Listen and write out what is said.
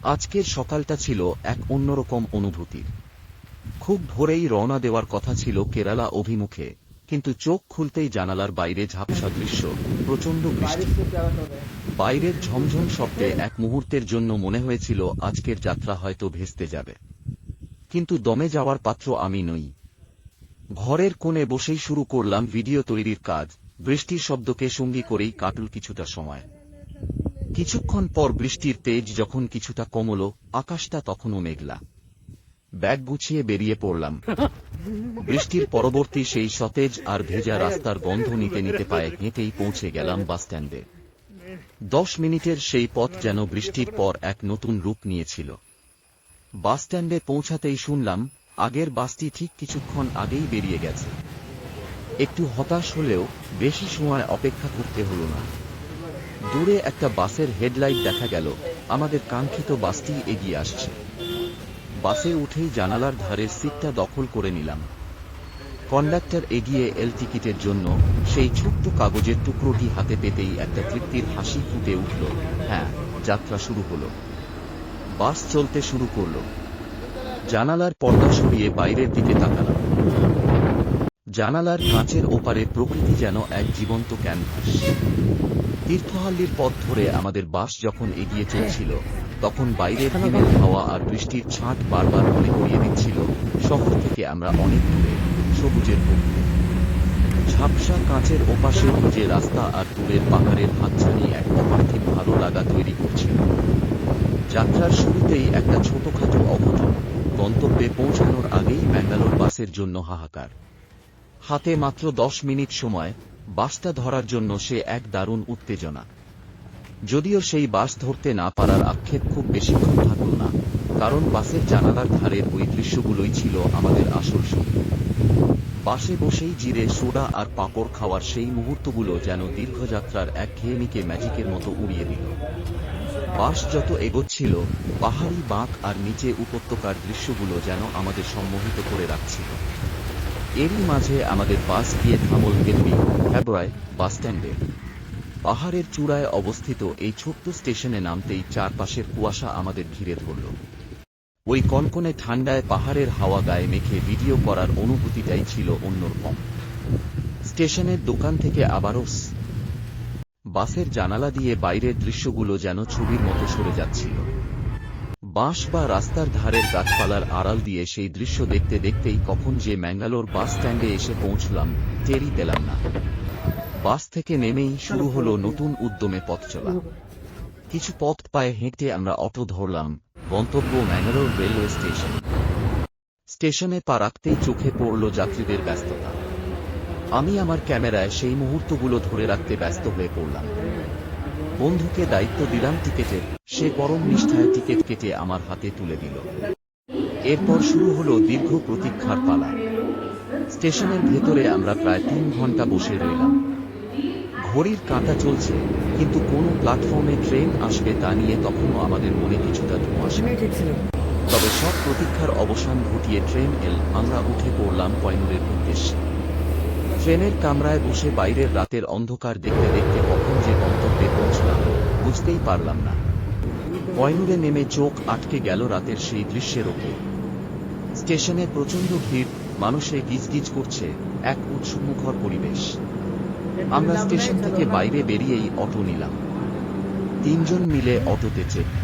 আজকের সকালটা ছিল এক অন্যরকম অনুভূতির। খুব ভোরেই রওনা দেওয়ার কথা ছিল কেরালা অভিমুখে, কিন্তু চোখ খুলতেই জানালার বাইরে ঝাপসা দৃশ্য, প্রচণ্ড বৃষ্টি। বাইরের ঝমঝম শব্দে এক মুহূর্তের জন্য মনে হয়েছিল আজকের যাত্রা হয়তো ভেস্তে যাবে। কিন্তু দমে যাওয়ার পাত্র আমি নই। ঘরের কোণে বসেই শুরু করলাম ভিডিও তৈরির কাজ। বৃষ্টির শব্দকে সঙ্গী করেই কাটল কিছুটা সময়। কিছুক্ষণ পর বৃষ্টির তেজ যখন কিছুটা কমল, আকাশটা তখনও মেঘলা। ব্যাগ গুছিয়ে বেরিয়ে পড়লাম। বৃষ্টির পরবর্তী সেই সতেজ আর ভেজা রাস্তার গন্ধ নিতে নিতে পায়ে হেঁটেই পৌঁছে গেলাম বাসস্ট্যান্ডে। 10 মিনিটের সেই পথ যেন বৃষ্টির পর এক নতুন রূপ নিয়েছিল। বাসস্ট্যান্ডে পৌঁছাতেই শুনলাম আগের বাসটি ঠিক কিছুক্ষণ আগেই বেরিয়ে গেছে। একটু হতাশ হলেও বেশি সময় অপেক্ষা করতে হল না। দূরে একটা বাসের হেডলাইট দেখা গেল, আমাদের কাঙ্ক্ষিত বাসটি এগিয়ে আসছে। বাসে উঠেই জানালার ধারের সিটটা দখল করে নিলাম। কন্ডাক্টর এগিয়ে এল টিকিটের জন্য। সেই ছোট্ট কাগজের টুকরোটি হাতে পেতেই একটা তৃপ্তির হাসি ফুটে উঠল। হ্যাঁ, যাত্রা শুরু হলো। বাস চলতে শুরু করল। জানালার পর্দা সরিয়ে বাইরের দিকে তাকালাম। জানালার কাঁচের ওপারে প্রকৃতি যেন এক জীবন্ত ক্যানভাস। তীর্থহাল্লির পথ ধরে আমাদের বাস যখন এগিয়ে চলছিল, তখন বাইরের দিনের হাওয়া আর বৃষ্টির ছাঁট বারবার মনে করিয়ে দিচ্ছিল শহর থেকে আমরা অনেক দূরে, সবুজের বুকে। ঝাপসা কাঁচের ওপাশে যে রাস্তা আর দূরের পাহাড়ের হাতছানি এক অপার্থিব ভালো লাগা তৈরি করছিল। যাত্রার শুরুতেই একটা ছোটখাটো অঘটন। গন্তব্যে পৌঁছানোর আগেই ব্যাঙ্গালোর বাসের জন্য হাহাকার। হাতে মাত্র 10 মিনিট সময়, বাসটা ধরার জন্য সে এক দারুণ উত্তেজনা। যদিও সেই বাস ধরতে না পারার আক্ষেপ খুব বেশিক্ষণ থাকল না, কারণ বাসের জানালার ধারের ওই দৃশ্যগুলোই ছিল আমাদের আসল সঙ্গী। বাসে বসেই জিরে সোডা আর পাঁপড় খাওয়ার সেই মুহূর্তগুলো যেন দীর্ঘযাত্রার একঘেয়েমিকে ম্যাজিকের মতো উড়িয়ে দিল। বাস যত এগোচ্ছিল, পাহাড়ি বাঁক আর নিচে উপত্যকার দৃশ্যগুলো যেন আমাদের সম্মোহিত করে রাখছিল। এরই মাঝে আমাদের বাস গিয়ে থামল হেলবি ফেব্রুয়ারি বাসস্ট্যান্ডে। পাহাড়ের চূড়ায় অবস্থিত এই ছোট্ট স্টেশনে নামতেই চারপাশের কুয়াশা আমাদের ঘিরে ধরল। ওই কনকনে ঠান্ডায় পাহাড়ের হাওয়া গায়ে মেখে ভিডিও করার অনুভূতিটাই ছিল অন্যরকম। স্টেশনের দোকান থেকে আবারও বাসের জানালা দিয়ে বাইরের দৃশ্যগুলো যেন ছবির মতো সরে যাচ্ছিল। বাঁশ বা রাস্তার ধারের গাছপালার আড়াল দিয়ে সেই দৃশ্য দেখতে দেখতেই কখন যে ম্যাঙ্গালোর বাস স্ট্যান্ডে এসে পৌঁছলাম টেরই পেলাম না। বাস থেকে নেমেই শুরু হলো নতুন উদ্যমে পথ চলা। কিছু পথ পায়ে হেঁটে আমরা অটো ধরলাম। গন্তব্য ম্যাঙ্গালোর রেলওয়ে স্টেশন। স্টেশনে পা রাখতেই চোখে পড়ল যাত্রীদের ব্যস্ততা। আমি আমার ক্যামেরায় সেই মুহূর্তগুলো ধরে রাখতে ব্যস্ত হয়ে পড়লাম। বন্ধুকে দায়িত্ব দিলাম টিকেটের। সে পরম নিষ্ঠায় টিকেট কেটে আমার হাতে তুলে দিল। এরপর শুরু হলো দীর্ঘ প্রতীক্ষার পালা। স্টেশনের ভেতরে আমরা প্রায় 3 ঘন্টা বসে রইলাম। ঘড়ির কাঁটা চলছে, কিন্তু কোন প্ল্যাটফর্মে ট্রেন আসবে তা নিয়ে তখনও আমাদের মনে কিছুটা ধোঁয়াশা। তবে সব প্রতীক্ষার অবসান ঘটিয়ে ট্রেন এল। আমরা উঠে পড়লাম কয়নুরের উদ্দেশ্যে। ট্রেনের কামরায় বসে বাইরের রাতের অন্ধকার দেখতে দেখতে কখন যে গন্তব্যে পৌঁছলাম বুঝতেই পারলাম না। কয়নুরে নেমে চোখ আটকে গেল রাতের সেই দৃশ্যের ওপর। স্টেশনে প্রচণ্ড ভিড়, মানুষে গিজগিজ করছে, এক উৎসবমুখর পরিবেশ। আমরা স্টেশন থেকে বাইরে বেরিয়েই অটো নিলাম। 3 জন মিলে অটোতে চেপে